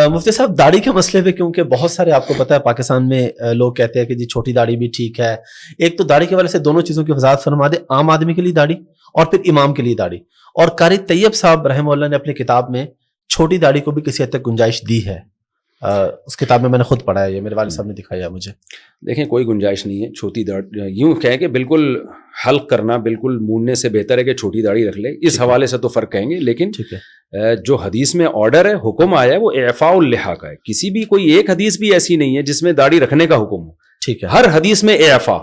مفتی صاحب داڑھی کے مسئلے پہ کیونکہ بہت سارے آپ کو پتا ہے پاکستان میں لوگ کہتے ہیں کہ جی چھوٹی داڑھی بھی ٹھیک ہے. ایک تو داڑھی کے والے سے دونوں چیزوں کی وضاحت فرما دے, عام آدمی کے لیے داڑھی اور پھر امام کے لیے داڑھی. اور قاری طیب صاحب رحمہ اللہ نے اپنی کتاب میں چھوٹی داڑھی کو بھی کسی حد تک گنجائش دی ہے. اس کتاب میں نے خود پڑھا ہے, یہ میرے والد صاحب نے دکھایا مجھے. دیکھیں کوئی گنجائش نہیں ہے چھوٹی داڑھی, یوں کہیں کہ بالکل حلق کرنا بالکل موننے سے بہتر ہے کہ چھوٹی داڑھی رکھ لے, اس حوالے سے تو فرق کہیں گے. لیکن جو حدیث میں آرڈر ہے, حکم آیا ہے, وہ اعفاء اللحیٰ کا ہے. کسی بھی کوئی ایک حدیث بھی ایسی نہیں ہے جس میں داڑھی رکھنے کا حکم ہو. ٹھیک ہے, ہر حدیث میں اعفاء.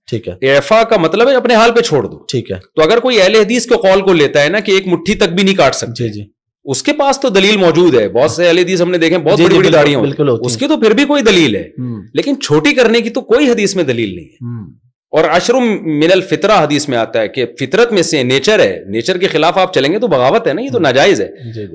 ٹھیک ہے, اعفاء کا مطلب ہے اپنے حال پہ چھوڑ دو. ٹھیک ہے. تو اگر کوئی اہل حدیث کے قول کو لیتا ہے نا کہ ایک مٹھی تک بھی نہیں کاٹ سکتے, جی جی, اس کے پاس تو دلیل موجود ہے. بہت سے اہل حدیث ہم نے دیکھے بہت بڑی بڑی داڑیاں ہوتی ہیں, اس کی تو پھر بھی کوئی دلیل ہے. لیکن چھوٹی کرنے کی تو کوئی حدیث میں دلیل نہیں ہے. اور عشر من الفطرہ حدیث میں آتا ہے کہ فطرت میں سے نیچر ہے, نیچر کے خلاف آپ چلیں گے تو بغاوت ہے نا, یہ تو ناجائز ہے.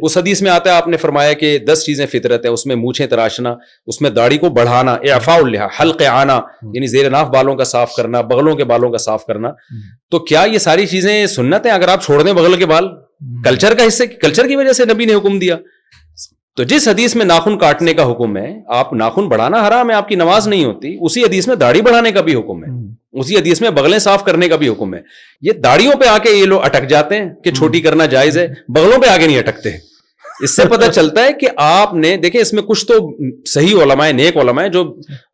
اس حدیث میں آتا ہے, آپ نے فرمایا کہ 10 چیزیں فطرت ہے, اس میں مونچھیں تراشنا, اس میں داڑھی کو بڑھانا, اعفاء اللحیٰ, حلق آنا یعنی زیر ناف بالوں کا صاف کرنا, بغلوں کے بالوں کا صاف کرنا. تو کیا یہ ساری چیزیں سنت ہیں؟ اگر آپ چھوڑ دیں بغل کے بال, کلچر کا حصے, کلچر کی وجہ سے نبی نے حکم دیا. تو جس حدیث میں ناخن کاٹنے کا حکم ہے, آپ ناخن بڑھانا حرام ہے, آپ کی نماز نہیں ہوتی, اسی حدیث میں داڑھی بڑھانے کا بھی حکم ہے, اسی حدیث میں بغلیں صاف کرنے کا بھی حکم ہے. یہ داڑھیوں پہ آ کے یہ لوگ اٹک جاتے ہیں کہ چھوٹی کرنا جائز ہے, بغلوں پہ آگے نہیں اٹکتے. اس سے پتہ چلتا ہے کہ آپ نے دیکھیں اس میں کچھ تو صحیح علماء, نیک علماء, جو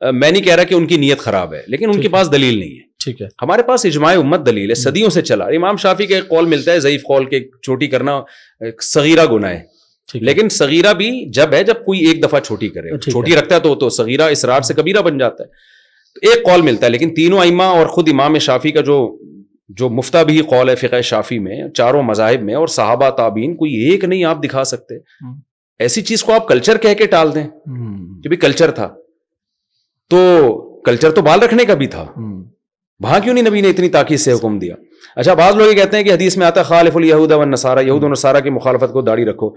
میں نہیں کہہ رہا کہ ان کی نیت خراب ہے, لیکن ان کے پاس دلیل نہیں ہے. ٹھیک ہے, ہمارے پاس اجماع امت دلیل ہے, صدیوں سے چلا. امام شافعی کا ایک قول ملتا ہے ضعیف قول کہ چھوٹی کرنا صغیرہ گناہ ہے, لیکن صغیرہ بھی جب ہے جب کوئی ایک دفعہ چھوٹی کرے. چھوٹی رکھتا ہے تو صغیرہ اسرار سے کبیرہ بن جاتا ہے. تو ایک قول ملتا ہے, لیکن تینوں ائمہ اور خود امام شافعی کا جو مفتہ بھی قول ہے فقہ شافعی میں, چاروں مذاہب میں, اور صحابہ تابعین, کوئی ایک نہیں آپ دکھا سکتے. ایسی چیز کو آپ کلچر کہہ کے ٹال دیں کہ بھی کلچر تھا, تو کلچر تو بال رکھنے کا بھی تھا, وہاں کیوں نہیں نبی نے اتنی تاکید سے حکم دیا؟ اچھا, بعض لوگ یہ کہتے ہیں کہ حدیث میں آتا ہے خالف الیہود والنصارى, یہود و نصارہ کی مخالفت کو داڑھی رکھو.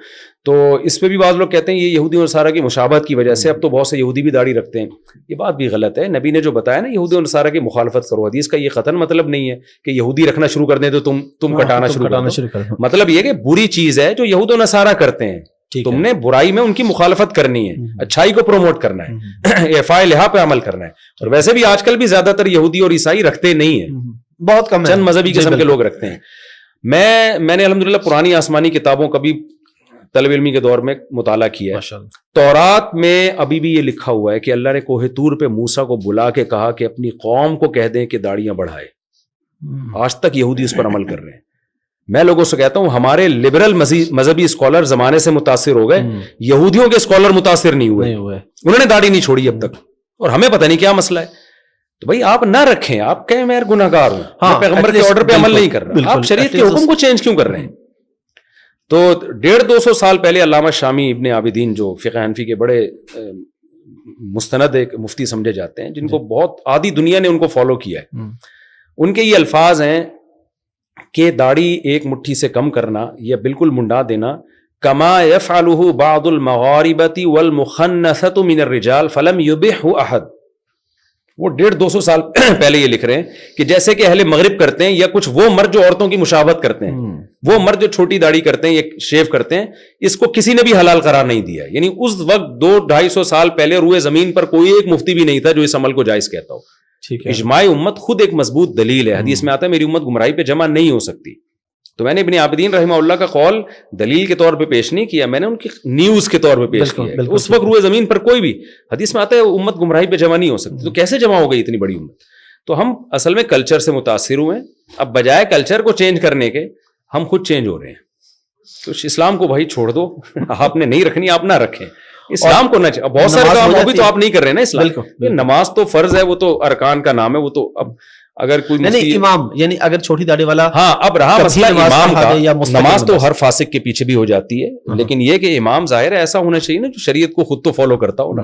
تو اس پہ بھی بعض لوگ کہتے ہیں یہ یہودی اور نصارہ کی مشابہت کی وجہ سے اب تو بہت سے یہودی بھی داڑھی رکھتے ہیں. یہ بات بھی غلط ہے. نبی نے جو بتایا نا یہودی اور نصارہ کی مخالفت کرو, حدیث کا یہ قطعاً مطلب نہیں ہے کہ یہودی رکھنا شروع کر دیں تو تم کٹانا شروع کر دو. مطلب یہ کہ بری چیز ہے جو یہود و نصارہ کرتے ہیں, تم نے برائی میں ان کی مخالفت کرنی ہے, اچھائی کو پروموٹ کرنا ہے, اعفاء اللحیٰ پہ عمل کرنا ہے. اور ویسے بھی آج کل بھی زیادہ تر یہودی اور عیسائی رکھتے نہیں ہیں, بہت کم, چند مذہبی قسم کے لوگ رکھتے ہیں. میں نے الحمدللہ پرانی آسمانی کتابوں کا بھی طلب علمی کے دور میں مطالعہ کیا ہے. تورات میں ابھی بھی یہ لکھا ہوا ہے کہ اللہ نے کوہ طور پہ موسیٰ کو بلا کے کہا کہ اپنی قوم کو کہہ دیں کہ داڑیاں بڑھائے. آج تک یہودی اس پر عمل کر رہے ہیں. میں لوگوں سے کہتا ہوں ہمارے لبرل مذہبی اسکالر زمانے سے متاثر ہو گئے, یہودیوں کے اسکالر متاثر نہیں ہوئے, انہوں نے داڑھی نہیں چھوڑی اب تک, اور ہمیں پتہ نہیں کیا مسئلہ ہے. تو بھائی آپ نہ رکھیں, آپ کہیں میں گناہگار ہوں, میں پیغمبر کے آرڈر پہ عمل نہیں کر رہا, آپ شریعت کے حکم کو چینج کیوں کر رہے ہیں؟ تو 150-200 سال پہلے علامہ شامی ابن عابدین جو فقہ حنفی کے بڑے مستند ایک مفتی سمجھے جاتے ہیں, جن کو بہت آدھی دنیا نے ان کو فالو کیا ہے, ان کے یہ الفاظ ہیں کہ داڑھی ایک مٹھی سے کم کرنا یا بالکل منڈا دینا, کما یفعلہ بعض المغاربۃ والمخنثۃ من الرجال فلم یبحہ احد. وہ 150-200 سال پہلے یہ لکھ رہے ہیں کہ جیسے کہ اہل مغرب کرتے ہیں, یا کچھ وہ مرد جو عورتوں کی مشابہت کرتے ہیں, وہ مرد جو چھوٹی داڑھی کرتے ہیں یا شیو کرتے ہیں, اس کو کسی نے بھی حلال قرار نہیں دیا. یعنی اس وقت 200-250 سال پہلے روئے زمین پر کوئی ایک مفتی بھی نہیں تھا جو اس عمل کو جائز کہتا ہو. اجماع امت خود ایک مضبوط دلیل ہے. حدیث میں آتا ہے میری امت گمراہی پہ جمع نہیں ہو سکتی. تو میں نے ابن عابدین رحمہ اللہ کا قول دلیل کے طور پہ پیش نہیں کیا, میں نے ان کی نیوز کے طور پہ پیش کیا. اس وقت روئے زمین پر کوئی بھی, حدیث میں آتا ہے امت گمراہی پہ جمع نہیں ہو سکتی, تو کیسے جمع ہو گئی اتنی بڑی امت؟ تو ہم اصل میں کلچر سے متاثر ہوئے ہیں. اب بجائے کلچر کو چینج کرنے کے ہم خود چینج ہو رہے ہیں. تو اسلام کو بھائی چھوڑ دو, آپ نے نہیں رکھنی آپ نہ رکھیں. اسلام کو نہ, بہت سارے کام وہ بھی تو آپ نہیں کر رہے نا. اسلام نماز تو فرض ہے, وہ تو ارکان کا نام ہے, وہ تو اب اگر کوئی نہیں امام, یعنی اگر چھوٹی داڑھی والا, ہاں اب رہا مسئلہ امام کا, نماز تو ہر فاسق کے پیچھے بھی ہو جاتی ہے, لیکن یہ کہ امام ظاہر ہے ایسا ہونا چاہیے نا جو شریعت کو خود تو فالو کرتا ہو نا.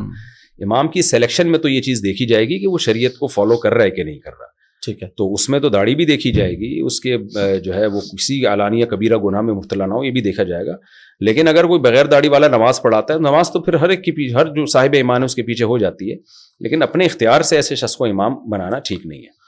امام کی سلیکشن میں تو یہ چیز دیکھی جائے گی کہ وہ شریعت کو فالو کر رہا ہے کہ نہیں کر رہا. ٹھیک ہے, تو اس میں تو داڑھی بھی دیکھی جائے گی, اس کے جو ہے وہ کسی علانیہ کبیرہ گناہ میں مبتلا نہ ہو, یہ بھی دیکھا جائے گا. لیکن اگر کوئی بغیر داڑھی والا نماز پڑھاتا ہے, نماز تو پھر ہر ایک کے پیچھے, ہر جو صاحب ایمان ہے اس کے پیچھے ہو جاتی ہے, لیکن اپنے اختیار سے ایسے شخص کو امام بنانا ٹھیک نہیں ہے.